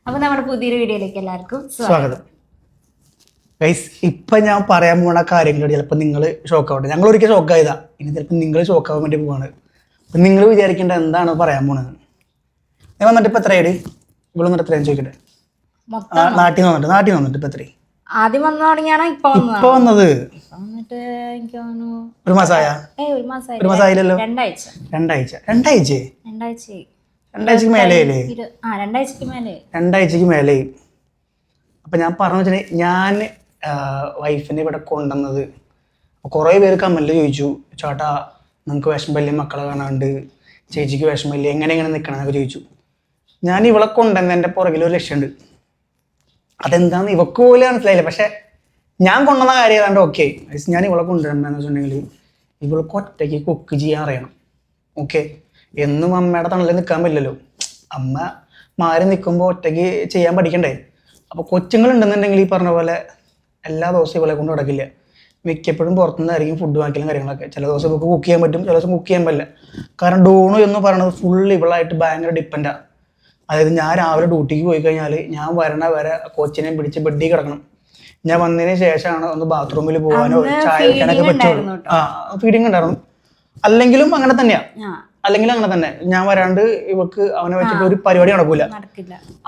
അപ്പൊ നമ്മുടെ പുതിയൊരു വീഡിയോയിലേക്ക് എല്ലാവർക്കും സ്വാഗതം. ഗൈസ്, ഇപ്പൊ ഞാൻ പറയാൻ പോണ കാര്യങ്ങൾ ചിലപ്പോൾ നിങ്ങൾ ഷോക്ക് ആവട്ടെ. ഞങ്ങൾ ഒരിക്കൽ ഷോക്ക് ആയതാ, ഇനി ചിലപ്പോൾ നിങ്ങൾ ഷോക്ക് ആവാൻ വേണ്ടി പോവാണ്. അപ്പൊ നിങ്ങൾ വിചാരിക്കേണ്ട എന്താണ് പറയാൻ പോണത്. ഞാൻ വന്നിട്ട് ഇപ്പൊ എത്രയായി? ഇവിടെ വന്നിട്ട് എത്രയാന്ന് ചോദിക്കട്ടെ. നാട്ടിൽ വന്നിട്ട് ഇപ്പൊ എത്രയായി? ആദ്യം വന്നു തുടങ്ങിയാണ് ഇപ്പൊ വന്നത്. വന്നിട്ട് എനിക്ക് തോന്നുന്നു ഒരു മാസമായ? ഒരു മാസമായില്ലല്ലോ. രണ്ടാഴ്ചക്ക് മേലെയല്ലേ? രണ്ടാഴ്ചക്ക് മേലെ. അപ്പം ഞാൻ പറഞ്ഞു വെച്ചാൽ ഞാൻ വൈഫിനെ ഇവിടെ കൊണ്ടുവന്നത് കുറേ പേര് കമൻറ്റിൽ ചോദിച്ചു, ചേട്ടാ നിങ്ങൾക്ക് വിഷമമില്ലേ മക്കളെ കാണാണ്ട്, ചേച്ചിക്ക് വിഷമമില്ലേ, എങ്ങനെ നിൽക്കണം എന്നൊക്കെ ചോദിച്ചു. ഞാൻ ഇവളെ കൊണ്ടുവന്നതിൻ്റെ പുറകിൽ ഒരു ലക്ഷ്യമുണ്ട്. അതെന്താണെന്ന് ഇവക്ക് പോലും മനസ്സിലായില്ല. പക്ഷെ ഞാൻ കൊണ്ടുവന്ന കാര്യം ഏതാണ്ട് ഓക്കെ. ഞാൻ ഇവളെ കൊണ്ടുവരണമെന്ന് വെച്ചിട്ടുണ്ടെങ്കിൽ ഇവൾക്ക് ഒറ്റയ്ക്ക് കുക്ക് ചെയ്യാൻ അറിയണം. ഓക്കെ, എന്നും അമ്മയുടെ തണലിൽ നിൽക്കാൻ പറ്റില്ലല്ലോ. അമ്മ മാറി നിൽക്കുമ്പോൾ ഒറ്റയ്ക്ക് ചെയ്യാൻ പഠിക്കണ്ടേ. അപ്പോൾ കൊച്ചുങ്ങളുണ്ടെന്നുണ്ടെങ്കിൽ ഈ പറഞ്ഞ പോലെ എല്ലാ ദിവസവും ഇവളെ കൊണ്ട് നടക്കില്ല. മിക്കപ്പോഴും പുറത്തുനിന്നായിരിക്കും ഫുഡ് വാങ്ങിക്കലും കാര്യങ്ങളൊക്കെ. ചില ദിവസം ഇവൾക്ക് കുക്ക് ചെയ്യാൻ പറ്റും, ചില ദിവസം കുക്ക് ചെയ്യാൻ പറ്റില്ല. കാരണം ഡോണു എന്ന് പറയുന്നത് ഫുൾ ഇവളായിട്ട് ഭയങ്കര ഡിപ്പെൻഡാണ്. അതായത് ഞാൻ രാവിലെ ഡ്യൂട്ടിക്ക് പോയി കഴിഞ്ഞാൽ ഞാൻ വരണ വരെ കൊച്ചിനെ പിടിച്ച് ബെഡിൽ കിടക്കണം. ഞാൻ വന്നതിന് ശേഷമാണ് ഒന്ന് ബാത്റൂമിൽ പോകാനോ ചായ വെക്കാനൊക്കെ പറ്റുള്ളൂ. ഫീഡിങ് ഉണ്ടായിരുന്നു. അല്ലെങ്കിലും അങ്ങനെ തന്നെ ഞാൻ വരാണ്ട് ഇവക്ക് അവനെ വെച്ചിട്ട് ഒരു പരിപാടി നടക്കൂല.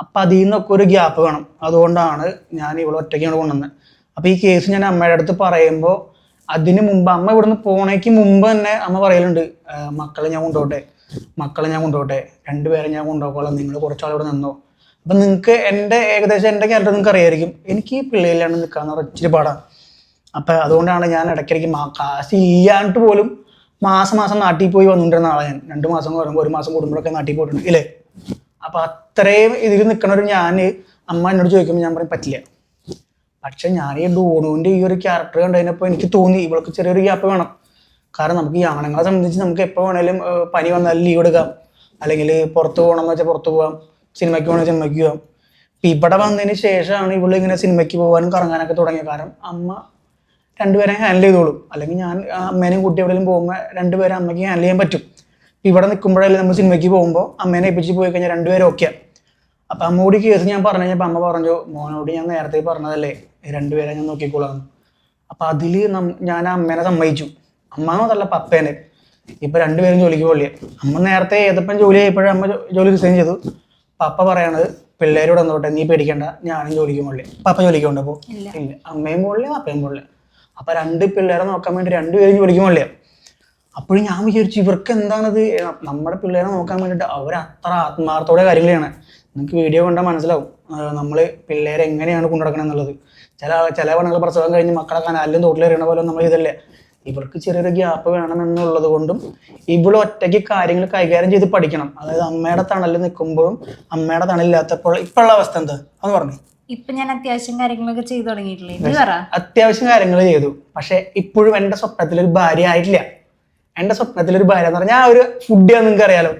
അപ്പൊ അതിൽ നിന്നൊക്കെ ഒരു ഗ്യാപ്പ് വേണം. അതുകൊണ്ടാണ് ഞാൻ ഇവളെ ഒറ്റയ്ക്കാണ് കൊണ്ടുവന്നത്. അപ്പൊ ഈ കേസ് ഞാൻ അമ്മയുടെ അടുത്ത് പറയുമ്പോൾ അതിന് മുമ്പ് അമ്മ ഇവിടുന്ന് പോണേക്ക് മുമ്പ് തന്നെ അമ്മ പറയലുണ്ട്, മക്കളെ ഞാൻ കൊണ്ടുപോട്ടെ, രണ്ടുപേരെ ഞാൻ കൊണ്ടുപോകോളാം, നിങ്ങൾ കുറച്ചാൾ ഇവിടെ നിന്നോ. അപ്പൊ നിങ്ങൾക്ക് ഏകദേശം എൻ്റെ ക്യാരക്ടർ നിങ്ങൾക്ക് അറിയായിരിക്കും. എനിക്ക് ഈ പിള്ളേരിലാണ് നിൽക്കാന്ന് പറഞ്ഞാൽ ഇച്ചിരി പാടാണ്. അപ്പൊ അതുകൊണ്ടാണ് ഞാൻ ഇടയ്ക്കിടയ്ക്ക് കാശ് ഇല്ലാണ്ട് പോലും മാസം നാട്ടിൽ പോയി വന്നിട്ടുണ്ടെന്ന ആളെ ഞാൻ. 2 മാസം കൂടുമ്പോൾ 1 മാസം കൂടുമ്പോഴൊക്കെ നാട്ടിൽ പോയിട്ടുണ്ട് ഇല്ലേ. അപ്പൊ അത്രയും ഇതിൽ നിൽക്കണൊരു ഞാൻ അമ്മ എന്നോട് ചോദിക്കുമ്പോൾ ഞാൻ പറയും പറ്റില്ല. പക്ഷെ ഞാൻ ഈ ഡോണുവിൻ്റെ ഈ ഒരു ക്യാരക്ടർ കണ്ടതിനപ്പോൾ എനിക്ക് തോന്നി ഇവൾക്ക് ചെറിയൊരു ഗ്യാപ്പ് വേണം. കാരണം നമുക്ക് ഈ ആണുങ്ങളെ സംബന്ധിച്ച് നമുക്ക് എപ്പോൾ വേണേലും പനി വന്നാലും ലീവ് എടുക്കാം, അല്ലെങ്കിൽ പുറത്ത് പോകണമെന്ന് വെച്ചാൽ പുറത്ത് പോകാം, സിനിമയ്ക്ക് പോകണമെങ്കിൽ സിനിമയ്ക്ക് പോകാം. ഇപ്പം ഇവിടെ വന്നതിന് ശേഷമാണ് ഇവള് ഇങ്ങനെ സിനിമയ്ക്ക് പോകാനും കറങ്ങാനൊക്കെ തുടങ്ങിയത്. കാരണം അമ്മ രണ്ടുപേരെ ഹാൻഡിൽ ചെയ്തോളും. അല്ലെങ്കിൽ ഞാൻ അമ്മേനെയും കുട്ടി എവിടെയും പോകുമ്പോൾ രണ്ടുപേരെ അമ്മയ്ക്ക് ഹാൻഡിൽ ചെയ്യാൻ പറ്റും. ഇവിടെ നിൽക്കുമ്പോഴല്ലേ നമ്മൾ സിനിമയ്ക്ക് പോകുമ്പോൾ അമ്മേനെ ഏൽപ്പിച്ച് പോയി കഴിഞ്ഞാൽ രണ്ടുപേരും ഓക്കെ. അപ്പം അമ്മോട് കേസ് ഞാൻ പറഞ്ഞു കഴിഞ്ഞപ്പോൾ അമ്മ പറഞ്ഞു, മോനോട് ഞാൻ നേരത്തെ പറഞ്ഞതല്ലേ രണ്ടുപേരെ ഞാൻ നോക്കിക്കോളാം. അപ്പം അതിൽ ഞാൻ അമ്മേനെ സമ്മതിച്ചു. അമ്മാന്നല്ല പപ്പേനെ. ഇപ്പം രണ്ടുപേരും ജോലിക്ക് പോകില്ലേ. അമ്മ നേരത്തെ ഏതപ്പം ജോലി ആയപ്പോഴും അമ്മ ജോലി റിസൈൻ ചെയ്തു. പപ്പ പറയണത് പിള്ളേരോട് വന്നോട്ടെ, നീ പേടിക്കണ്ട, ഞാനും ജോലിക്ക് പോകില്ലേ. പപ്പ ജോലിക്ക് കൊണ്ടപ്പോൾ ഇല്ല, അമ്മയും പോകില്ലേ പപ്പയും പോകില്ലേ. അപ്പൊ 2 പിള്ളേരെ നോക്കാൻ വേണ്ടി 2 പേരും ജോലിക്ക് പോകില്ലേ. അപ്പോഴും ഞാൻ വിചാരിച്ചു ഇവർക്ക് എന്താണത്, നമ്മുടെ പിള്ളേരെ നോക്കാൻ വേണ്ടിയിട്ട് അവർ അത്ര ആത്മാർത്ഥത്തോടെ കാര്യങ്ങൾ ചെയ്യണം. നിങ്ങൾക്ക് വീഡിയോ കണ്ടാൽ മനസ്സിലാവും നമ്മൾ പിള്ളേരെ എങ്ങനെയാണ് കൊണ്ടുനടക്കണം എന്നുള്ളത്. ചില പെണ്ണുങ്ങൾ പ്രസവം കഴിഞ്ഞ് മക്കളെ കനാലിലും തോട്ടിലെറിയണ പോലെ നമ്മൾ ഇതല്ലേ. ഇവർക്ക് ചെറിയൊരു ഗ്യാപ്പ് വേണം എന്നുള്ളത് കൊണ്ടും ഇവള് ഒറ്റയ്ക്ക് കാര്യങ്ങൾ കൈകാര്യം ചെയ്ത് പഠിക്കണം. അതായത് അമ്മയുടെ തണലിൽ നിൽക്കുമ്പോഴും അമ്മയുടെ തണലില്ലാത്തപ്പോൾ ഇപ്പോഴുള്ള അവസ്ഥ എന്താ അത് പറഞ്ഞു. ഇപ്പൊ ഞാൻ അത്യാവശ്യം കാര്യങ്ങളൊക്കെ ചെയ്തു തുടങ്ങിയിട്ടില്ലേ? അത്യാവശ്യം കാര്യങ്ങൾ ചെയ്തു. പക്ഷെ ഇപ്പോഴും എൻ്റെ സ്വപ്നത്തിലൊരു ഭാര്യ ആയിട്ടില്ല. എൻ്റെ സ്വപ്നത്തിലൊരു ഭാര്യ എന്ന് പറഞ്ഞാൽ ഞാൻ ഒരു ഫുഡിയാന്ന് നിങ്ങൾക്ക് അറിയാലോ.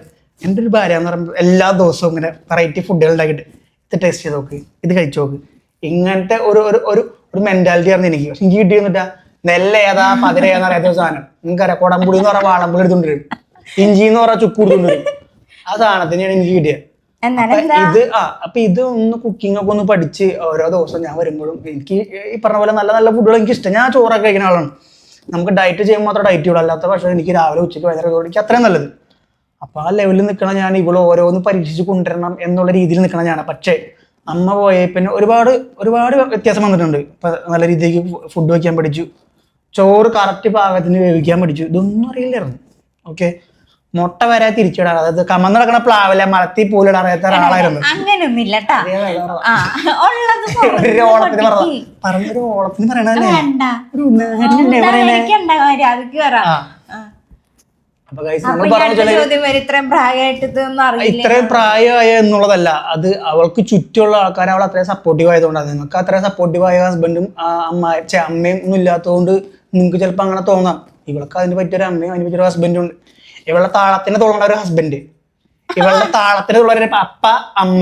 എൻ്റെ ഒരു ഭാര്യ എന്ന് പറയുമ്പോൾ എല്ലാ ദിവസവും ഇങ്ങനെ വെറൈറ്റി ഫുഡുകൾ ഉണ്ടാക്കിയിട്ട് ഇത് ടേസ്റ്റ് ചെയ്ത് നോക്ക്, ഇത് കഴിച്ചു നോക്ക്, ഇങ്ങനത്തെ ഒരു മെന്റാലിറ്റി ആയിരുന്നു എനിക്ക്. പക്ഷെ എനിക്ക് കിട്ടി വന്നിട്ടാ നെല്ല ഏതാ പതിര ഏതാ അറിയാത്ത സാധനം. നിങ്ങൾക്കറിയാം, കുടംപുളി എന്ന് പറഞ്ഞാൽ വാളംപുളി എടുത്തുകൊണ്ടിരും, ഇഞ്ചി എന്ന് പറഞ്ഞാൽ ചുക്ക് എടുത്തുകൊണ്ടിരും. ആ സാധനത്തിനെയാണ് എനിക്ക് കിട്ടിയത്. അപ്പൊ ഇത് ഒന്ന് കുക്കിംഗ് ഒക്കെ ഒന്ന് പഠിച്ച് ഓരോ ദിവസം ഞാൻ വരുമ്പോഴും എനിക്ക് ഈ പറഞ്ഞ പോലെ നല്ല നല്ല ഫുഡുകൾ എനിക്ക് ഇഷ്ടം. ഞാൻ ചോറൊക്കെ കഴിക്കുന്ന ആളാണ്. നമുക്ക് ഡയറ്റ് ചെയ്യുമ്പോൾ മാത്രം ഡയറ്റ് ചെയ്യുള്ളൂ. അല്ലാത്ത പക്ഷേ എനിക്ക് രാവിലെ ഉച്ചയ്ക്ക് വൈകുന്നേരം എനിക്ക് അത്രയും നല്ലത്. അപ്പൊ ആ ലെവലിൽ നിൽക്കണം ഞാൻ. ഇവള് ഓരോന്ന് പരീക്ഷിച്ച് കൊണ്ടുവരണം എന്നുള്ള രീതിയിൽ നിൽക്കണം ഞാൻ. പക്ഷേ അമ്മ പോയ പിന്നെ ഒരുപാട് വ്യത്യാസം വന്നിട്ടുണ്ട്. ഇപ്പൊ നല്ല രീതിക്ക് ഫുഡ് വയ്ക്കാൻ പഠിച്ചു, ചോറ് കറക്റ്റ് പാകത്തിന് വേവിക്കാൻ പഠിച്ചു. ഇതൊന്നും അറിയില്ലായിരുന്നു. ഓക്കെ, മുട്ട വരെ തിരിച്ചിടാൻ, അതായത് കമന്ന് നടക്കണ പ്ലാവിലെ മലത്തി പോലിടാൻ അറിയാത്ത ഒരാളായിരുന്നു. പറഞ്ഞൊരു ഓളത്തിന് പറയണല്ലേ. ഇത്രയും പ്രായമായ എന്നുള്ളതല്ല, അത് അവൾക്ക് ചുറ്റുമുള്ള ആൾക്കാർ അവൾ അത്രയും സപ്പോർട്ടീവ് ആയതുകൊണ്ടാണ്. നിങ്ങൾക്ക് അത്രയും സപ്പോർട്ടീവായ ഹസ്ബൻഡും അമ്മയും ഒന്നും ഇല്ലാത്തതുകൊണ്ട് നിങ്ങൾക്ക് ചിലപ്പോൾ അങ്ങനെ തോന്നാം. ഇവൾക്ക് അതിന് പറ്റിയൊരു അമ്മയും അതിന് പറ്റിയൊരു ഹസ്ബൻഡും ഉണ്ട്. ഇവളുടെ താളത്തിന് തുള്ളണ ഒരു ഹസ്ബൻഡ്, ഇവളുടെ താളത്തിന് തുള്ളൊരു അപ്പ അമ്മ.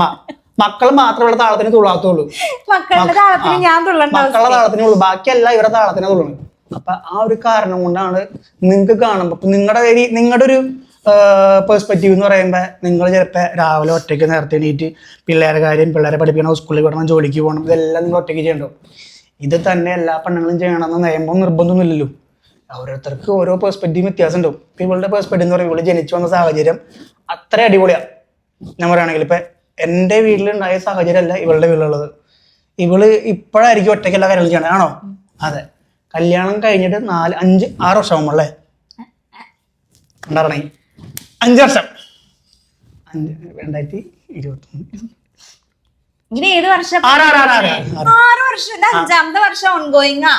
മക്കൾ മാത്രമേ ഇവളുടെ താളത്തിന് തുള്ളാത്തുള്ളൂ. മക്കളുടെ താളത്തിനേ ഉള്ളൂ, ബാക്കിയല്ല ഇവരുടെ താളത്തിനെ തുള്ളണം. അപ്പൊ ആ ഒരു കാരണം കൊണ്ടാണ് നിങ്ങൾക്ക് കാണുമ്പോൾ നിങ്ങളുടെ ഒരു പേഴ്സ്പെക്റ്റീവ് എന്ന് പറയുമ്പോൾ നിങ്ങൾ ചിലപ്പോൾ രാവിലെ ഒറ്റയ്ക്ക് നേരത്തെ എണീറ്റ് പിള്ളേരെ കാര്യം, പിള്ളേരെ പഠിപ്പിക്കണം, സ്കൂളിൽ വിടണം, ജോലിക്ക് പോകണം, ഇതെല്ലാം നിങ്ങൾ ഒറ്റയ്ക്ക് ചെയ്യണ്ടോ? ഇത് തന്നെ എല്ലാ പെണ്ണുങ്ങളും ചെയ്യണമെന്ന് നിയമം നിർബന്ധമൊന്നുമില്ലല്ലോ. ഓരോരുത്തർക്ക് ഓരോ പേഴ്സ്പെക്റ്റീവ് വ്യത്യാസം ഉണ്ടാവും. ഇപ്പം ഇവളുടെ പേഴ്സ്പെക്റ്റീവ് എന്ന് പറയുമ്പോൾ ഇവള് ജനിച്ചു വന്ന സാഹചര്യം അത്ര അടിപൊളിയാണ്. ഞാൻ പറയുകയാണെങ്കിൽ ഇപ്പം എൻ്റെ വീട്ടിലുണ്ടായ സാഹചര്യമല്ല ഇവളുടെ വീട്ടിലുള്ളത്. ഇവള് ഇപ്പോഴായിരിക്കും ഒറ്റയ്ക്ക് എല്ലാ കാര്യങ്ങളും ചെയ്യണേ, ആണോ? അതെ. കല്യാണം കഴിഞ്ഞിട്ട് 4, 5, 6 വർഷമാകുമ്പോഴേ ഉണ്ടാകണേ 5 വർഷം 2023 ഇങ്ങനെ 7 വർഷം 6 വർഷം, ഇത് 5ാമത്തെ വർഷം ഓൺഗോയിങ്.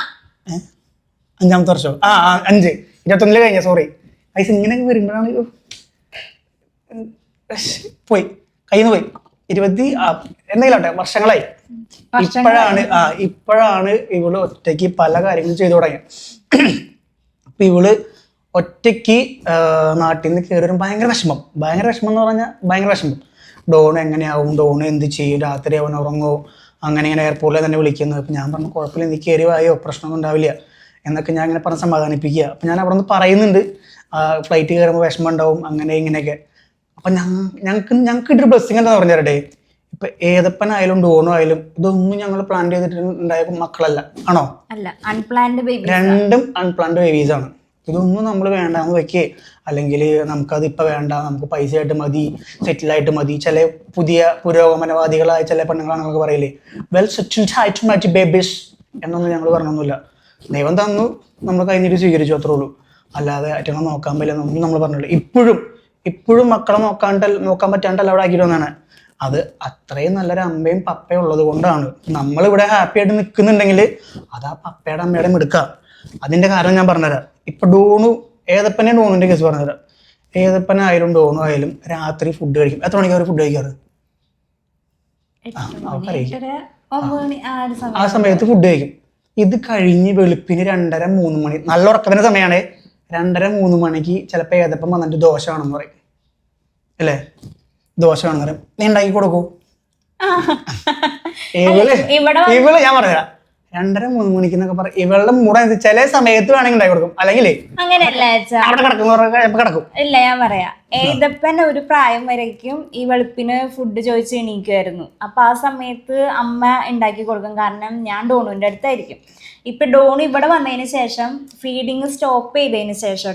5ാമത്തെ വർഷം 5 21 കഴിഞ്ഞ. സോറി ഐസ് ഇങ്ങനെയൊക്കെ വരുമ്പോഴാണ് പോയി കയ്യിൽ നിന്ന് പോയി 20 എന്തെങ്കിലോട്ടെ വർഷങ്ങളായി. ഇപ്പോഴാണ് ഇവള് ഒറ്റയ്ക്ക് പല കാര്യങ്ങളും ചെയ്തു തുടങ്ങിയത്. അപ്പൊ ഇവള് ഒറ്റയ്ക്ക് നാട്ടിൽ നിന്ന് കയറി വരും. ഭയങ്കര വിഷമം എന്ന് പറഞ്ഞാൽ ഭയങ്കര വിഷമം. ഡോണ് എങ്ങനെയാവും, ഡോണ് എന്ത് ചെയ്യും, രാത്രി അവൻ ഉറങ്ങോ, അങ്ങനെ ഇങ്ങനെ എയർപോർട്ടിൽ തന്നെ വിളിക്കുന്നത്. അപ്പം ഞാൻ പറഞ്ഞു കുഴപ്പമില്ല, നീ കയറി വായോ, പ്രശ്നമൊന്നും ഉണ്ടാവില്ല എന്നൊക്കെ ഞാൻ ഇങ്ങനെ പറഞ്ഞ് സമാധാനിപ്പിക്കുക. അപ്പം ഞാൻ അവിടെ നിന്ന് പറയുന്നുണ്ട് ഫ്ലൈറ്റ് കയറുമ്പോൾ വിഷമം ഉണ്ടാവും, അങ്ങനെ ഇങ്ങനെയൊക്കെ. അപ്പം ഞങ്ങൾക്ക് ഇതൊരു ബ്ലെസ്സിങ് എന്താണെന്ന് പറഞ്ഞു തരട്ടെ. ഇപ്പം ഏതപ്പനായാലും ഡോണോ ആയാലും ഇതൊന്നും ഞങ്ങൾ പ്ലാൻ ചെയ്തിട്ടുണ്ടായ മക്കളല്ല, ആണോ? രണ്ടും അൺപ്ലാൻഡ് ബേബീസ് ആണ്. ഇതൊന്നും നമ്മൾ വേണ്ടാന്ന് വെക്കേ, അല്ലെങ്കിൽ നമുക്കത് ഇപ്പം വേണ്ട, നമുക്ക് പൈസ ആയിട്ട് മതി, സെറ്റിലായിട്ട് മതി. ചില പുതിയ പുരോഗമനവാദികളായ ചില പെണ്ണുങ്ങളാണെന്നൊക്കെ പറയില്ലേ, വെൽ സെറ്റിൽഡ് ആയിട്ട് മതി ബേബീസ് എന്നൊന്നും ഞങ്ങൾ പറഞ്ഞൊന്നുമില്ല. ദൈവം തന്നു, നമ്മൾ കഴിഞ്ഞിട്ട് സ്വീകരിച്ചു, അത്രേ ഉള്ളൂ. അല്ലാതെ അറ്റങ്ങൾ നോക്കാൻ പറ്റില്ലെന്നൊന്നും നമ്മൾ പറഞ്ഞില്ല. ഇപ്പോഴും മക്കളെ നോക്കാൻ പറ്റാണ്ടല്ല അവിടെ ആക്കിയിട്ട് വന്നാണ്. അത് അത്രയും നല്ലൊരു അമ്മയും പപ്പയും ഉള്ളത് കൊണ്ടാണ് നമ്മളിവിടെ ഹാപ്പി ആയിട്ട് നിൽക്കുന്നുണ്ടെങ്കിൽ അത് ആ പപ്പയുടെ അമ്മയുടെ എടുക്കാം. അതിന്റെ കാരണം ഞാൻ പറഞ്ഞുതരാം. ഇപ്പൊ ഡോണിന്റെ കേസ് പറഞ്ഞുതരാം. ഏതപ്പനായാലും ഡോണു ആയാലും രാത്രി ഫുഡ് കഴിക്കും. എത്ര മണിക്കാണ് ഫുഡ് കഴിക്കാറ്? ആ സമയത്ത് ഫുഡ് കഴിക്കും. ഇത് കഴിഞ്ഞ് വെളുപ്പിന് 2:30-3 മണി, നല്ല ഉറക്കത്തിന്റെ സമയമാണ്. 2:30-3 മണിക്ക് ചിലപ്പോൾ ഏതപ്പം വന്നിട്ട് ദോശ വേണമെന്ന് പറയും, അല്ലേ? ദോശ വേണമെന്ന് പറയും. നീ ഉണ്ടാക്കി കൊടുക്കൂ. ഇവള് ഞാൻ പറഞ്ഞുതരാം, 2:30-3 മണിക്ക് എന്നൊക്കെ പറയും. ഇവളുടെ മൂടെ ചില സമയത്ത് വേണമെങ്കിൽ ഉണ്ടാക്കി കൊടുക്കും, അല്ലെങ്കിൽ അവിടെ കിടക്കും. ഇല്ല, ഞാൻ പറയാം, ഏതപ്പൻ ഒരു പ്രായം വരയ്ക്കും ഈ വെളുപ്പിന് ഫുഡ് ചോദിച്ച് എണീക്കുമായിരുന്നു. അപ്പൊ ആ സമയത്ത് അമ്മ ഉണ്ടാക്കി കൊടുക്കും, കാരണം ഞാൻ ഡോണുവിന്റെ അടുത്തായിരിക്കും. ഇപ്പൊ ഡോണു ഇവിടെ വന്നതിന് ശേഷം ഫീഡിങ് സ്റ്റോപ്പ് ചെയ്തതിന് ശേഷം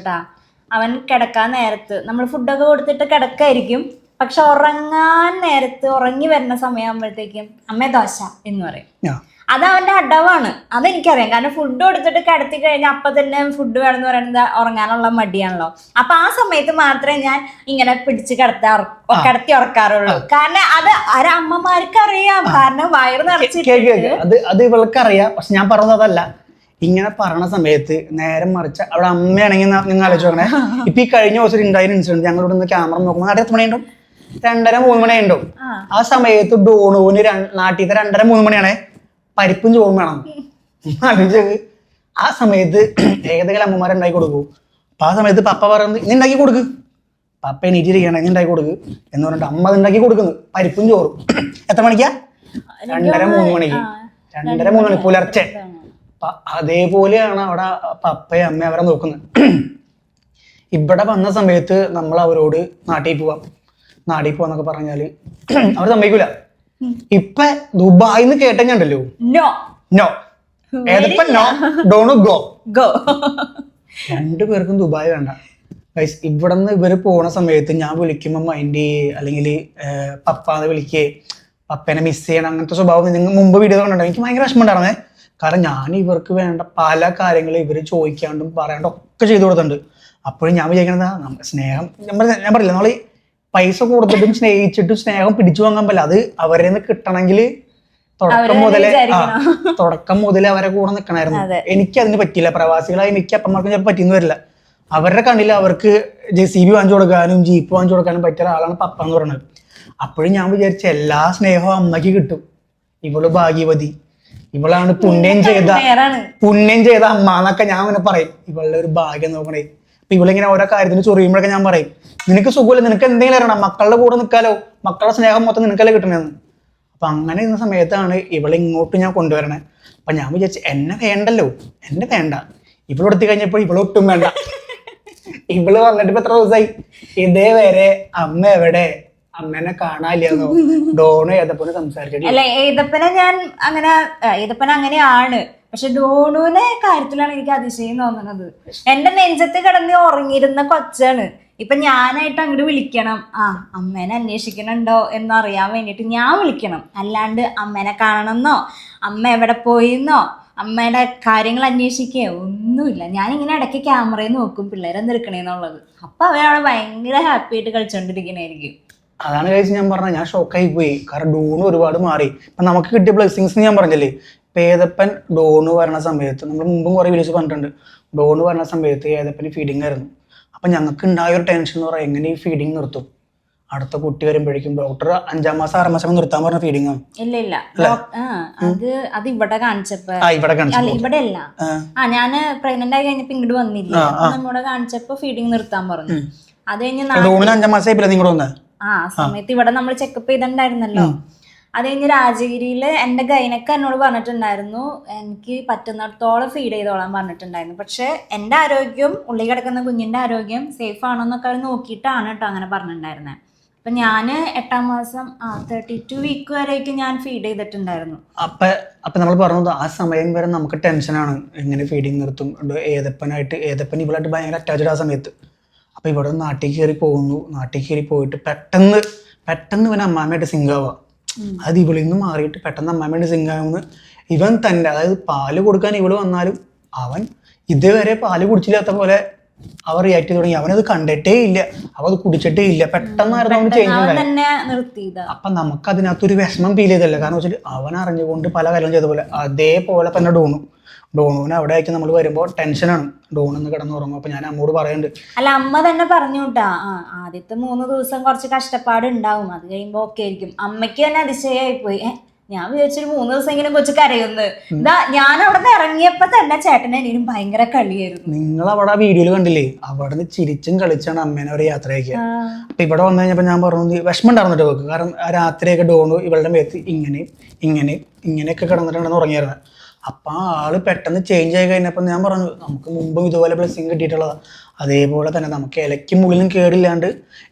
അവൻ കിടക്കാൻ നേരത്ത് നമ്മൾ ഫുഡൊക്കെ കൊടുത്തിട്ട് കിടക്കായിരിക്കും. പക്ഷെ ഉറങ്ങാൻ നേരത്ത്, ഉറങ്ങി വരുന്ന സമയമാകുമ്പോഴത്തേക്കും അമ്മേ ദോശ എന്ന് പറയും. അത് അവന്റെ അടവാണ്, അതെനിക്കറിയാം. കാരണം ഫുഡ് കൊടുത്തിട്ട് കിടത്തി കഴിഞ്ഞാൽ അപ്പൊ തന്നെ ഫുഡ് വേണമെന്ന് പറയുന്നത് ഉറങ്ങാനുള്ള മടിയാണല്ലോ. അപ്പൊ ആ സമയത്ത് മാത്രമേ ഞാൻ ഇങ്ങനെ പിടിച്ച് കിടത്തി ഉറക്കാറുള്ളൂ. കാരണം അത് അമ്മമാർക്ക് അറിയാം, കാരണം വയറ് നിറച്ചിട്ട് അത് ഇവൾക്ക് അറിയാം. പക്ഷെ ഞാൻ പറഞ്ഞത് അതല്ല, ഇങ്ങനെ പറയണ സമയത്ത് നേരം മറിച്ച അവിടെ അമ്മയാണെങ്കിൽ നിങ്ങൾ ആലോചിച്ച് നോക്കണേ. ഇപ്പൊ ഈ കഴിഞ്ഞ ദിവസം ഉണ്ടായ ഇൻസിഡന്റ്, ഞങ്ങളിവിടെ നിന്ന് ക്യാമറ നോക്കുമ്പോൾ നാട്ടിൽ എത്ര മണിയുണ്ടോ? 2:30-3 മണിയുണ്ടോ? ആ സമയത്ത് ഡോണുവിന് നാട്ടിലത്തെ 2:30-3 മണിയാണേ പരിപ്പും ചോറും വേണം. ആലോചിച്ചത്. ആ സമയത്ത് ഏതെങ്കിലും അമ്മമാരുണ്ടാക്കി കൊടുക്കൂ. അപ്പൊ ആ സമയത്ത് പപ്പ പറയുന്നത് നീ ഉണ്ടാക്കി കൊടുക്ക്, പപ്പ എണീറ്റിരിക്കണേ, നീ ഉണ്ടാക്കി കൊടുക്ക് എന്ന് പറഞ്ഞിട്ട് അമ്മ അത് ഉണ്ടാക്കി കൊടുക്കുന്നു, പരിപ്പും ചോറും. എത്ര മണിക്കാ? 2:30-3 മണിക്ക്. 2:30-3 മണി പുലർച്ചെ. അതേപോലെയാണ് അവിടെ പപ്പയും അമ്മയും അവരെ നോക്കുന്നത്. ഇവിടെ വന്ന സമയത്ത് നമ്മൾ അവരോട് നാട്ടിൽ പോവാന്നൊക്കെ പറഞ്ഞാല് അവർ സമ്മതിക്കൂല. ഇപ്പൊ ദുബായിന്ന് കേട്ടഞ്ഞുണ്ടല്ലോ, നോ ഏതപ്പോ നോ, ഡോണു ഗോ. രണ്ടുപേർക്കും ദുബായ് വേണ്ട. ഇവിടെ നിന്ന് ഇവര് പോണ സമയത്ത് ഞാൻ വിളിക്കുമ്പോ മൈൻഡ് അല്ലെങ്കിൽ പപ്പാന്ന് വിളിക്കേ, പപ്പേനെ മിസ് ചെയ്യണം, അങ്ങനത്തെ സ്വഭാവം നിങ്ങൾ മുമ്പ് വീഡിയോ കണ്ടിട്ടുണ്ടോ? എനിക്ക് ഭയങ്കര വിഷമം ഉണ്ടായിരുന്നേ. കാരണം ഞാൻ ഇവർക്ക് വേണ്ട പല കാര്യങ്ങളും ഇവര് ചോദിക്കാണ്ടും പറയാണ്ടും ഒക്കെ ചെയ്തു കൊടുത്തിട്ടുണ്ട്. അപ്പോഴും ഞാൻ വിചാരിക്കണത് സ്നേഹം, ഞാൻ പറയില്ല, നമ്മള് പൈസ കൊടുത്തിട്ടും സ്നേഹിച്ചിട്ടും സ്നേഹം പിടിച്ചു വാങ്ങാൻ പറ്റില്ല. അത് അവരെ നിന്ന് കിട്ടണമെങ്കിൽ തുടക്കം മുതലേ അവരെ കൂടെ നിൽക്കണമായിരുന്നു. എനിക്ക് അതിന് പറ്റില്ല. പ്രവാസികളായി മിക്ക അപ്പന്മാർക്കും ചിലപ്പോൾ പറ്റിയെന്ന് വരില്ല. അവരുടെ കണ്ണിൽ അവർക്ക് JCB വാങ്ങിച്ചു കൊടുക്കാനും ജീപ്പ് വാങ്ങിച്ചു കൊടുക്കാനും പറ്റിയ ഒരാളാണ് പപ്പ എന്ന് പറയുന്നത്. അപ്പോഴും ഞാൻ വിചാരിച്ച എല്ലാ സ്നേഹവും അമ്മയ്ക്ക് കിട്ടും. ഇവള് ഭാഗ്യവതി, ഇവളാണ് പുണ്യം ചെയ്ത അമ്മ എന്നൊക്കെ ഞാൻ ഇങ്ങനെ പറയും. ഇവളുടെ ഒരു ഭാഗ്യം നോക്കണേ. അപ്പൊ ഇവളിങ്ങനെ ഓരോ കാര്യത്തിന് ചൊറിയുമ്പോഴൊക്കെ ഞാൻ പറയും, നിനക്ക് സുഖമില്ല, നിനക്ക് എന്തെങ്കിലും അറിയണം, മക്കളുടെ കൂടെ നിൽക്കാലോ, മക്കളുടെ സ്നേഹം മൊത്തം നിനക്കല്ലേ കിട്ടണേന്ന്. അപ്പൊ അങ്ങനെ ഇരുന്ന സമയത്താണ് ഇവളെ ഇങ്ങോട്ട് ഞാൻ കൊണ്ടുവരണേ. അപ്പൊ ഞാൻ വിചാരിച്ചു എന്നെ വേണ്ടല്ലോ, എന്നെ വേണ്ട. ഇവളെടുത്ത് കഴിഞ്ഞപ്പോൾ ഇവളൊട്ടും വേണ്ട. ഇവള് വന്നിട്ട് ഇപ്പൊ എത്ര ദിവസമായി? ഇതേവരെ അമ്മ എവിടെ, അമ്മേനെ കാണാനില്ലെന്നോ ഡോണോ ഏതപ്പോ സംസാരിച്ചു. അല്ല, ഏതപ്പനെ ഞാൻ അങ്ങനെ ഏതപ്പന അങ്ങനെയാണ്. പക്ഷെ ഡോണുവിന്റെ കാര്യത്തിലാണ് എനിക്ക് അതിശയം തോന്നുന്നത്. എന്റെ നെഞ്ചത്ത് കിടന്ന് ഉറങ്ങിയിരുന്ന കൊച്ചാണ്. ഇപ്പൊ ഞാനായിട്ട് അങ്ങോട്ട് വിളിക്കണം, അമ്മേനെ അന്വേഷിക്കണുണ്ടോ എന്നറിയാൻ വേണ്ടിട്ട് ഞാൻ വിളിക്കണം. അല്ലാണ്ട് അമ്മേനെ കാണണമെന്നോ അമ്മ എവിടെ പോയിന്നോ അമ്മേടെ കാര്യങ്ങൾ അന്വേഷിക്കുക ഒന്നുമില്ല. ഞാനിങ്ങനെ ഇടയ്ക്ക് ക്യാമറയിൽ നോക്കും പിള്ളേരെന്തെടുക്കണേന്നുള്ളത്. അപ്പൊ അവരവിടെ ഭയങ്കര ഹാപ്പി ആയിട്ട് കളിച്ചോണ്ടിരിക്കണായിരിക്കും. അതാണ് കഴിച്ച് ഞാൻ പറഞ്ഞത്, ഞാൻ ഷോക്കായി പോയി. കാരണം ഡോണ് ഒരുപാട് മാറി. ഇപ്പൊ നമുക്ക് കിട്ടിയ ബ്ലെസ്സിങ്സ് ഞാൻ പറഞ്ഞില്ലേ, ഏതപ്പൻ ഡോണ് വരണ സമയത്ത് നമ്മൾ മുമ്പും കുറെ വീഡിയോസ് പറഞ്ഞിട്ടുണ്ട്. ഡോണ് വരണ സമയത്ത് ഏതപ്പന് ഫീഡിങ് ആയിരുന്നു. അപ്പൊ ഞങ്ങൾക്ക് ഉണ്ടായ ഒരു ടെൻഷൻ എന്ന് പറയാം, എങ്ങനെ ഈ ഫീഡിങ് നിർത്തും? അടുത്ത കുട്ടി വരുമ്പോഴേക്കും ഡോക്ടർ 5-ാം മാസം 6-ാം മാസം നിർത്താൻ പറഞ്ഞ ഫീഡിങ് ആണ്. ഇല്ല അത് ഇവിടെ കാണിച്ചപ്പോ ഇവിടെ അല്ല. ഞാന് പ്രഗ്നന്റ് ആയി കഴിഞ്ഞപ്പോ ഇങ്ങോട്ട് വന്നില്ല, നമ്മടെ കാണിച്ചപ്പോ ഫീഡിങ് നിർത്താൻ പറഞ്ഞു. അത് കഴിഞ്ഞ് 5-ാം മാസമായില്ല നിങ്ങൾ വന്നത്? സമയത്ത് ഇവിടെ നമ്മൾ ചെക്കപ്പ് ചെയ്തിട്ടുണ്ടായിരുന്നല്ലോ. അത് കഴിഞ്ഞ് രാജഗിരിയില് എന്റെ ഗൈനക്ക് എന്നോട് പറഞ്ഞിട്ടുണ്ടായിരുന്നു എനിക്ക് പറ്റുന്നിടത്തോളം ഫീഡ് ചെയ്തോളാൻ പറഞ്ഞിട്ടുണ്ടായിരുന്നു. പക്ഷെ എന്റെ ആരോഗ്യം, ഉള്ളി കിടക്കുന്ന കുഞ്ഞിന്റെ ആരോഗ്യം സേഫ് ആണോ എന്നൊക്കെ അവർ നോക്കിയിട്ടാണ് കേട്ടോ അങ്ങനെ പറഞ്ഞിട്ടുണ്ടായിരുന്നത്. അപ്പൊ ഞാന് 8-ാം മാസം 32 വീക്ക് വരെയൊക്കെ ഞാൻ ഫീഡ് ചെയ്തിട്ടുണ്ടായിരുന്നു. അപ്പൊ നമ്മൾ പറഞ്ഞത് ആ സമയം വരെ നമുക്ക് ടെൻഷനാണ്, എങ്ങനെ ഫീഡിങ് നിർത്തും. ഏതപ്പൻ ഇവളായിട്ട് ഭയങ്കര അറ്റാച്ച്ഡ് ആ സമയത്ത്. അപ്പൊ ഇവിടെ നാട്ടിൽ കയറി പോകുന്നു. നാട്ടിൽ കയറി പോയിട്ട് പെട്ടെന്ന് ഇവൻ അമ്മാമ്മയായിട്ട് സിങ്കാവുക. അത് ഇവളിൽ നിന്ന് മാറിയിട്ട് പെട്ടെന്ന് അമ്മാമ്മയായിട്ട് സിങ്കാവുന്ന ഇവൻ തന്നെ. അതായത് പാല് കൊടുക്കാൻ ഇവള് വന്നാലും അവൻ ഇതുവരെ പാല് കുടിച്ചില്ലാത്ത പോലെ അവൻ റിയാക്ട് ചെയ്ത് തുടങ്ങി. അവനത് കണ്ടിട്ടേ ഇല്ല, അവൻ അത് കുടിച്ചിട്ടേ ഇല്ല. പെട്ടെന്നായിരുന്നു അവന് ചേഞ്ച് ഉണ്ടായത്. അപ്പൊ നമുക്ക് അതിനകത്തൊരു വിഷമം ഫീൽ ചെയ്തല്ലേ. കാരണം വെച്ചാൽ അവൻ അറിഞ്ഞുകൊണ്ട് പല കാര്യങ്ങളും ചെയ്ത പോലെ അതേപോലെ തന്നെ ഡോണുവിന് അവിടെ ആയിരിക്കും നമ്മൾ വരുമ്പോൾ ടെൻഷനാണ്. ഡോണെന്ന് കിടന്നുറങ്ങും. അപ്പൊ ഞാൻ അമ്മോട് പറയുന്നുണ്ട്. അല്ല, അമ്മ തന്നെ പറഞ്ഞു കേട്ടാ, ആദ്യത്തെ 3 ദിവസം കുറച്ച് കഷ്ടപ്പാട് ഉണ്ടാവും, അത് കഴിയുമ്പോ ഒക്കെ ആയിരിക്കും. അമ്മയ്ക്ക് തന്നെ അതിശയായി പോയി. ഞാൻ വിചാരിച്ചൊരു 3 ദിവസമെങ്കിലും കൊച്ചു കരയുന്നത്. ഞാൻ അവിടെ നിന്ന് ഇറങ്ങിയപ്പോ തന്നെ ചേട്ടനെ എനിക്കും ഭയങ്കര കളിയായിരുന്നു. നിങ്ങൾ അവിടെ വീഡിയോയിൽ കണ്ടില്ലേ, അവിടെ നിന്ന് ചിരിച്ചും കളിച്ചാണ് അമ്മേനെ ഒരു യാത്രയ്ക്ക്. അപ്പൊ ഇവിടെ വന്നു കഴിഞ്ഞപ്പോ ഞാൻ പറഞ്ഞു വിഷമം ഉണ്ടായിരുന്നിട്ട് വെക്കും. കാരണം ആ രാത്രിയൊക്കെ ഡോണു ഇവളുടെ മേത്ത് ഇങ്ങനെയൊക്കെ കിടന്നിട്ടുണ്ടെന്ന് ഉറങ്ങിയായിരുന്നു. അപ്പൊ ആ ആള് പെട്ടെന്ന് ചേഞ്ച് ആയി കഴിഞ്ഞപ്പോൾ ഞാൻ പറഞ്ഞു നമുക്ക് മുമ്പും ഇതുപോലെ ബ്ലെസ്സിങ് കിട്ടിയിട്ടുള്ളതാണ്. അതേപോലെ തന്നെ നമുക്ക് ഇലയ്ക്കും മുകളിലും കേടില്ലാണ്ട്.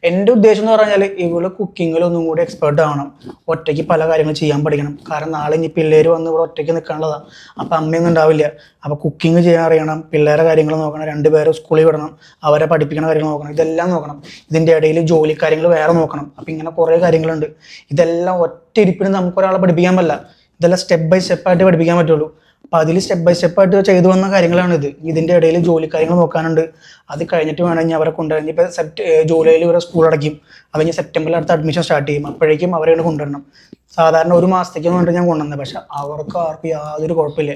എൻ്റെ ഉദ്ദേശം എന്ന് പറഞ്ഞാൽ ഇവള് കുക്കിങ്ങിലൊന്നും കൂടി എക്സ്പേർട്ട് ആവണം. ഒറ്റയ്ക്ക് പല കാര്യങ്ങളും ചെയ്യാൻ പഠിക്കണം. കാരണം നാളെ ഇനി പിള്ളേർ വന്ന് ഇവിടെ ഒറ്റയ്ക്ക് നിൽക്കാനുള്ളതാണ്. അപ്പം അമ്മയൊന്നും ഉണ്ടാവില്ല. അപ്പോൾ കുക്കിംഗ് ചെയ്യാൻ അറിയണം, പിള്ളേരെ കാര്യങ്ങൾ നോക്കണം, 2 പേരെ സ്കൂളിൽ വിടണം, അവരെ പഠിപ്പിക്കുന്ന കാര്യങ്ങൾ നോക്കണം, ഇതെല്ലാം നോക്കണം. ഇതിൻ്റെ ഇടയിൽ ജോലി കാര്യങ്ങൾ വേറെ നോക്കണം. അപ്പം ഇങ്ങനെ കുറേ കാര്യങ്ങളുണ്ട്. ഇതെല്ലാം ഒറ്റ ഇരിപ്പിന് നമുക്കൊരാളെ പഠിപ്പിക്കാൻ പറ്റില്ല. ഇതെല്ലാം സ്റ്റെപ്പ് ബൈ സ്റ്റെപ്പായിട്ട് പഠിപ്പിക്കാൻ പറ്റുള്ളൂ. അപ്പം അതിൽ സ്റ്റെപ്പ് ബൈ സ്റ്റെപ്പായിട്ട് ചെയ്തു വന്ന കാര്യങ്ങളാണിത്. ഇതിൻ്റെ ഇടയിൽ ജോലി കാര്യങ്ങൾ നോക്കാനുണ്ട്. അത് കഴിഞ്ഞിട്ട് വേണമെങ്കിൽ അവരെ കൊണ്ടുവരണം. ഇപ്പോൾ ജൂലൈയിൽ ഇവരെ സ്കൂൾ അടയ്ക്കും. അത് കഴിഞ്ഞ് സെപ്റ്റംബറിൽ അടുത്ത അഡ്മിഷൻ സ്റ്റാർട്ട് ചെയ്യും. അപ്പോഴേക്കും അവരെ കൊണ്ടുവരണം. സാധാരണ 1 മാസത്തേക്ക് വേണ്ടി ഞാൻ കൊണ്ടുവന്നത്. പക്ഷെ അവർക്ക് ആർക്കും യാതൊരു കുഴപ്പമില്ല.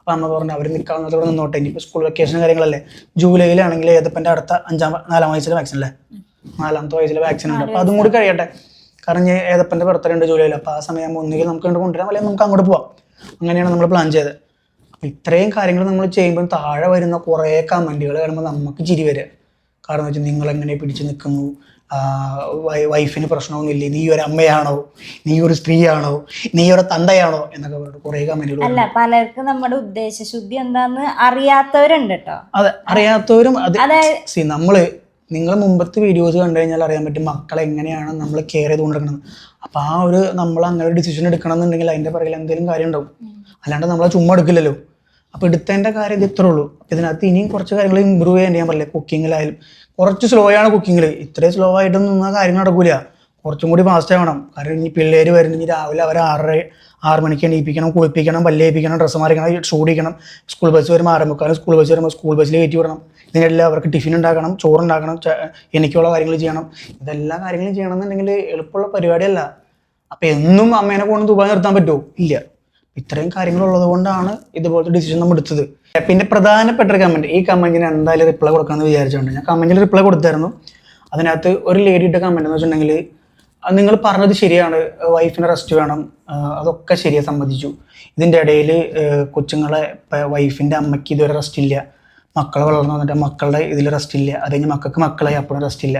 അപ്പം അമ്മ പറഞ്ഞു അവർ നിൽക്കാവുന്നതോടെ നിന്നോട്ടെ. ഇനിയിപ്പോൾ സ്കൂൾ വെക്കേഷൻ കാര്യങ്ങളല്ലേ. ജൂലൈയിലാണെങ്കിൽ ഏതപ്പൻ്റെ അടുത്ത 4-ാം വയസ്സിലെ വാക്സിൻ അല്ലേ, 4-ാമത്തെ വയസ്സിലെ വാക്സിൻ ഉണ്ട്. അപ്പോൾ അതും കൂടി കഴിയട്ടെ. കാരണം ഏതപ്പൻ്റെ ബർത്ത്ഡേ ഉണ്ട് ജൂലൈയിൽ. അപ്പോൾ ആ സമയം ഒന്നുകിൽ നമുക്ക് കൊണ്ടുവരാം, അല്ലെങ്കിൽ നമുക്ക് അങ്ങോട്ട് പോവാം. അങ്ങനെയാണ് നമ്മൾ പ്ലാൻ ചെയ്തത്. അപ്പം ഇത്രയും കാര്യങ്ങൾ നമ്മൾ ചെയ്യുമ്പോൾ താഴെ വരുന്ന കുറേ കമൻറ്റുകൾ കാണുമ്പോൾ നമുക്ക് ചിരി വരിക. കാരണം വെച്ചാൽ നിങ്ങളെങ്ങനെ പിടിച്ച് നിൽക്കുന്നു, വൈഫിന് പ്രശ്നമൊന്നുമില്ലേ, നീ ഒരു അമ്മയാണോ, നീ ഒരു സ്ത്രീയാണോ, നീ ഒരു തന്തയാണോ എന്നൊക്കെ പറഞ്ഞിട്ട് കുറേ കമൻറ്റുകൾ. അല്ല, പലർക്കും നമ്മുടെ ഉദ്ദേശശുദ്ധി എന്താന്ന് അറിയാത്തവരുണ്ട് കേട്ടോ. അതെ, അറിയാത്തവരും. നിങ്ങൾ മുമ്പത്തെ വീഡിയോസ് കണ്ടു കഴിഞ്ഞാൽ അറിയാൻ പറ്റും മക്കളെ എങ്ങനെയാണ് നമ്മൾ കെയർ ചെയ്തുകൊണ്ടിരിക്കുന്നത്. അപ്പം ആ ഒരു നമ്മൾ അങ്ങനെ ഒരു ഡിസിഷൻ എടുക്കണം എന്നുണ്ടെങ്കിൽ അതിൻ്റെ പുറകിൽ എന്തെങ്കിലും കാര്യം ഉണ്ടാവും. അല്ലാണ്ട് നമ്മളെ ചുമ്മാ എടുക്കില്ലല്ലോ. അപ്പോൾ എടുത്തതിൻ്റെ കാര്യം ഇത് ഇത്രേ ഉള്ളൂ. അപ്പം ഇതിനകത്ത് ഇനിയും കുറച്ച് കാര്യങ്ങൾ ഇമ്പ്രൂവ് ചെയ്യാൻ ഞാൻ പറയില്ല. കുക്കിങ്ങിലായാലും കുറച്ച് സ്ലോ ആണ് കുക്കിങ്ങിൽ. ഇത്രയും സ്ലോ ആയിട്ടൊന്നും നിന്നാൽ കാര്യം നടക്കില്ല. കുറച്ചും കൂടി ഫാസ്റ്റ് ആവണം. കാരണം ഇനി പിള്ളേർ വരുന്ന ഇനി രാവിലെ അവരെ 6 മണിക്ക് എണീപ്പിക്കണം, കുളിപ്പിക്കണം, പല്ലേപ്പിക്കണം, ഡ്രസ്സ് മാറിക്കണം, ഷൂടിക്കണം. സ്കൂൾ ബസ് വരുമ്പോൾ 6:45, സ്കൂൾ ബസ് വരുമ്പോൾ സ്കൂൾ ബസ്സിൽ കയറ്റി വിടണം. ഇതിനെല്ലാം അവർക്ക് ടിഫിൻ ഉണ്ടാക്കണം, ചോറുണ്ടാക്കണം, എനിക്കുള്ള കാര്യങ്ങൾ ചെയ്യണം. ഇതെല്ലാ കാര്യങ്ങളും ചെയ്യണം എന്നുണ്ടെങ്കിൽ എളുപ്പമുള്ള പരിപാടിയല്ല. അപ്പം എന്നും അമ്മേനെ കൊണ്ട് ദുബായ് നിർത്താൻ പറ്റുമോ? ഇല്ല. ഇത്രയും കാര്യങ്ങളുള്ളത് കൊണ്ടാണ് ഇതുപോലത്തെ ഡിസിഷൻ നമ്മൾ എടുത്തത്. പിന്നെ പ്രധാനപ്പെട്ട ഒരു കമൻറ്റ്, ഈ കമൻറ്റിന് എന്തായാലും റിപ്ലൈ കൊടുക്കാമെന്ന് വിചാരിച്ചുകൊണ്ട് ഞാൻ കമൻറ്റിൽ റിപ്ലൈ കൊടുത്തായിരുന്നു. അതിനകത്ത് ഒരു ലേഡിയുടെ കമൻറ്റ് എന്ന് വെച്ചിട്ടുണ്ടെങ്കിൽ നിങ്ങൾ പറഞ്ഞത് ശരിയാണ്, വൈഫിന് റെസ്റ്റ് വേണം, അതൊക്കെ ശരിയായി സമ്മതിച്ചു. ഇതിൻ്റെ ഇടയിൽ കൊച്ചുങ്ങളെ വൈഫിൻ്റെ അമ്മയ്ക്ക് ഇതുവരെ റെസ്റ്റ് ഇല്ല, മക്കളെ വളർന്നു വന്നിട്ട് മക്കളുടെ ഇതിൽ റെസ്റ്റ് ഇല്ല, അത് കഴിഞ്ഞ് മക്കൾക്ക് മക്കളായി അപ്പോഴും റെസ്റ്റ് ഇല്ല.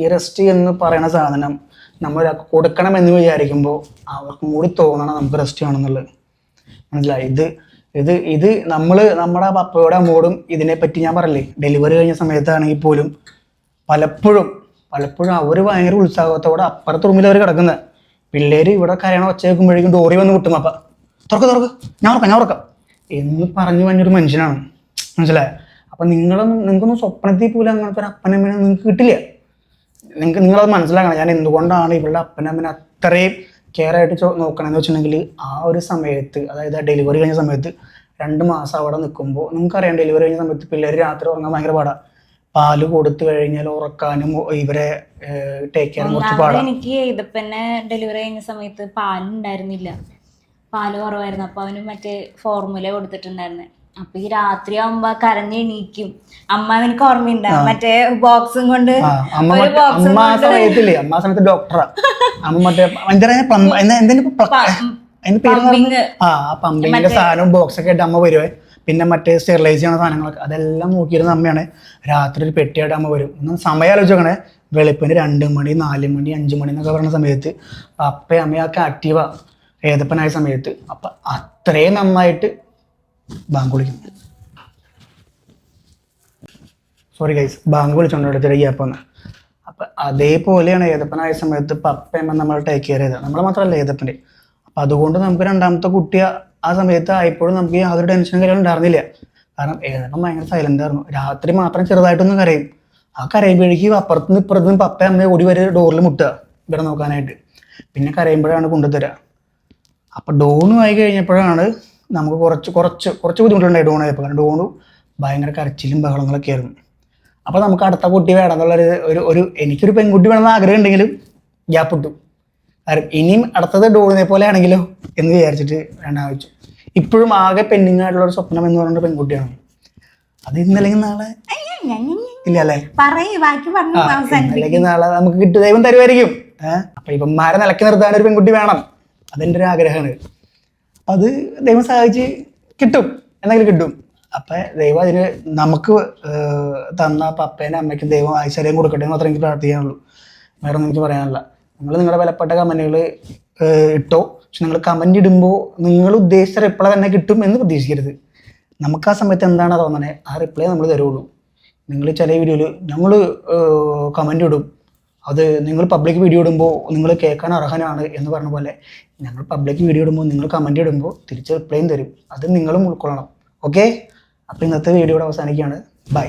ഈ റെസ്റ്റ് എന്ന് പറയുന്ന സാധനം നമ്മൾ കൊടുക്കണം എന്ന് വിചാരിക്കുമ്പോൾ അവർക്കും കൂടി തോന്നണം നമുക്ക് റെസ്റ്റ് വേണമെന്നുള്ളത്. മനസ്സിലായി? ഇത് നമ്മുടെ പപ്പയോടെ അമ്മോടും ഇതിനെപ്പറ്റി ഞാൻ പറയല്ലേ, ഡെലിവറി കഴിഞ്ഞ സമയത്താണെങ്കിൽ പോലും പലപ്പോഴും അവർ ഭയങ്കര ഉത്സാഹത്തോടെ അപ്പുറത്ത് റൂമിൽ അവർ കിടക്കുന്നത്, പിള്ളേര് ഇവിടെ കരയണ ഒച്ച വെക്കുമ്പോഴേക്കും ഡോറി വന്ന് മുട്ടും. അപ്പ തുറക്ക് ഞാൻ ഉറക്കാം എന്ന് പറഞ്ഞു പറഞ്ഞൊരു മനുഷ്യനാണ്, മനസ്സിലായോ? അപ്പം നിങ്ങൾക്കൊന്നും സ്വപ്നത്തിൽ പോലും അങ്ങനത്തെ ഒരു അപ്പനമ്മനെ നിങ്ങൾക്ക് കിട്ടില്ല. നിങ്ങളത് മനസ്സിലാക്കണം. ഞാൻ എന്തുകൊണ്ടാണ് ഇവളുടെ അപ്പനമ്മനെ അത്രയും കെയർ ആയിട്ട് നോക്കണമെന്ന് വെച്ചിട്ടുണ്ടെങ്കിൽ, ആ ഒരു സമയത്ത്, അതായത് ആ ഡെലിവറി കഴിഞ്ഞ സമയത്ത് 2 മാസം അവിടെ നിൽക്കുമ്പോൾ നിങ്ങൾക്കറിയാം, ഡെലിവറി കഴിഞ്ഞ സമയത്ത് പിള്ളേർ രാത്രി ഉറങ്ങാൻ ഭയങ്കര പാടാണ്. പാല് കൊടുത്തു കഴിഞ്ഞാൽ ഉറക്കാനും ഇവരെ ടേക്ക് ചെയ്യാനും കുറച്ച് പാടാണ്. എനിക്ക് ഇതിപ്പന്നെ ഡെലിവറി കഴിഞ്ഞ സമയത്ത് പാലുണ്ടായിരുന്നില്ല, പാല് കുറവായിരുന്നു. അപ്പൊ അവന് മറ്റേ ഫോർമുല കൊടുത്തിട്ടുണ്ടായിരുന്നെ. അപ്പൊ ഈ രാത്രി ആവുമ്പോ കരഞ്ഞെണീക്കും. അമ്മ നിനക്ക് ഓർമ്മയുണ്ട മറ്റേ ബോക്സും കൊണ്ട്? അമ്മ ആ സമയത്ത് ഡോക്ടറാ. അമ്മ മറ്റേ പമ്പിങ്ങിന്റെ സാധനവും ബോക്സൊക്കെ ആയിട്ട് അമ്മ വരുവേ. പിന്നെ മറ്റേ സ്റ്റെറിലൈസ് ചെയ്യുന്ന സാധനങ്ങളൊക്കെ അതെല്ലാം നോക്കിയിരുന്ന അമ്മയാണ്. രാത്രി ഒരു പെട്ടിയായിട്ട് അമ്മ വരും. ഒന്നും സമയം ആലോചിച്ചോക്കണേ, വെളുപ്പിന് 2 മണി 4 മണി 5 മണി എന്നൊക്കെ പറയുന്ന സമയത്ത് അപ്പയും അമ്മയൊക്കെ ആക്റ്റീവാ ഏതപ്പനായ സമയത്ത്. അപ്പൊ അത്രയും നന്നായിട്ട് ബാങ്ക് വിളിക്കും. സോറി ഗൈസ്, ബാങ്ക് വിളിച്ചോണ്ടെടുത്തിട്ട് ഗ്യാപ്പ് വന്ന്. അപ്പം അതേപോലെയാണ് ഏതപ്പനായ സമയത്ത് പപ്പയമ്മ നമ്മൾ ടേക്ക് കെയർ ചെയ്തത്. നമ്മൾ മാത്രമല്ല ഏതപ്പൻ്റെ. അപ്പം അതുകൊണ്ട് നമുക്ക് രണ്ടാമത്തെ കുട്ടി ആ സമയത്ത് ആയപ്പോഴും നമുക്ക് യാതൊരു ടെൻഷനും കാര്യങ്ങളും ഉണ്ടായിരുന്നില്ല. കാരണം ഏതപ്പം ഭയങ്കര സൈലൻ്റ് ആയിരുന്നു. രാത്രി മാത്രം ചെറുതായിട്ടൊന്നും കരയും. ആ കരയുമ്പോഴേക്കും അപ്പുറത്തുനിന്ന് ഇപ്പുറത്തുനിന്ന് പപ്പയും അമ്മയും ഓടി വരെ ഡോറിൽ മുട്ടുക ഇവിടെ നോക്കാനായിട്ട്. പിന്നെ കരയുമ്പോഴാണ് കൊണ്ടുതരിക. അപ്പം ഡോണു ആയി കഴിഞ്ഞപ്പോഴാണ് നമുക്ക് കുറച്ച് ബുദ്ധിമുട്ടുണ്ടായി ഡോൺ ആയപ്പോൾ. കാരണം ഡോണു ഭയങ്കര കരച്ചിലും ബഹളങ്ങളൊക്കെ ആയിരുന്നു. അപ്പോൾ നമുക്ക് അടുത്ത കുട്ടി വേണം എന്നുള്ളൊരു എനിക്കൊരു പെൺകുട്ടി വേണമെന്ന് ആഗ്രഹം ഉണ്ടെങ്കിലും ഗ്യാപ്പ് ഇട്ടു. കാരണം ഇനിയും അടുത്തത് ഡോണിനെ പോലെ ആണെങ്കിലോ എന്ന് വിചാരിച്ചിട്ട് രണ്ടാമത്. ഇപ്പോഴും ആകെ പെൻഡിങ് ആയിട്ടുള്ള ഒരു സ്വപ്നം എന്ന് പറയുന്നത് പെൺകുട്ടിയാണ്. അത് ഇന്നല്ലെങ്കിൽ നാളെ ഇല്ല അല്ലേ, ഇന്നല്ലെങ്കിൽ നാളെ നമുക്ക് കിട്ടും, ദൈവം തരുമായിരിക്കും. അപ്പൊ ഇവന്മാരെ നിലക്കി നിർത്താൻ ഒരു പെൺകുട്ടി വേണം, അതെൻ്റെ ഒരു ആഗ്രഹമാണ്. അത് ദൈവം സഹായിച്ച് കിട്ടും, എന്തെങ്കിലും കിട്ടും. അപ്പം ദൈവം അതിന് നമുക്ക് തന്ന പപ്പേനെ അമ്മയ്ക്കും ദൈവം ഐശ്വര്യം കൊടുക്കട്ടെ എന്ന് മാത്രമേ എനിക്ക് പ്രാർത്ഥിക്കാനുള്ളൂ. വേറെ ഒന്നും എനിക്ക് പറയാനില്ല. നിങ്ങൾ നിങ്ങളുടെ വിലപ്പെട്ട കമൻറ്റുകൾ ഇട്ടോ, പക്ഷെ നിങ്ങൾ കമൻറ്റ് ഇടുമ്പോൾ നിങ്ങൾ ഉദ്ദേശിച്ച റിപ്ലൈ തന്നെ കിട്ടും എന്ന് പ്രതീക്ഷിക്കരുത്. നമുക്ക് ആ സമയത്ത് എന്താണ് തോന്നണേ ആ റിപ്ലൈ നമ്മൾ തരുള്ളൂ. നിങ്ങൾ ചില വീഡിയോയിൽ ഞങ്ങൾ കമൻറ്റ് ഇടും, അത് നിങ്ങൾ പബ്ലിക് വീഡിയോ ഇടുമ്പോൾ നിങ്ങൾ കേൾക്കാൻ അർഹനാണ് എന്ന് പറഞ്ഞ പോലെ ഞങ്ങൾ പബ്ലിക് വീഡിയോ ഇടുമ്പോൾ നിങ്ങൾ കമൻറ്റ് ഇടുമ്പോൾ തിരിച്ച് റിപ്ലൈയും തരും. അത് നിങ്ങളും ഉൾക്കൊള്ളണം. ഓക്കെ, അപ്പോൾ ഇന്നത്തെ വീഡിയോ ഇവിടെ അവസാനിക്കുകയാണ്. ബൈ.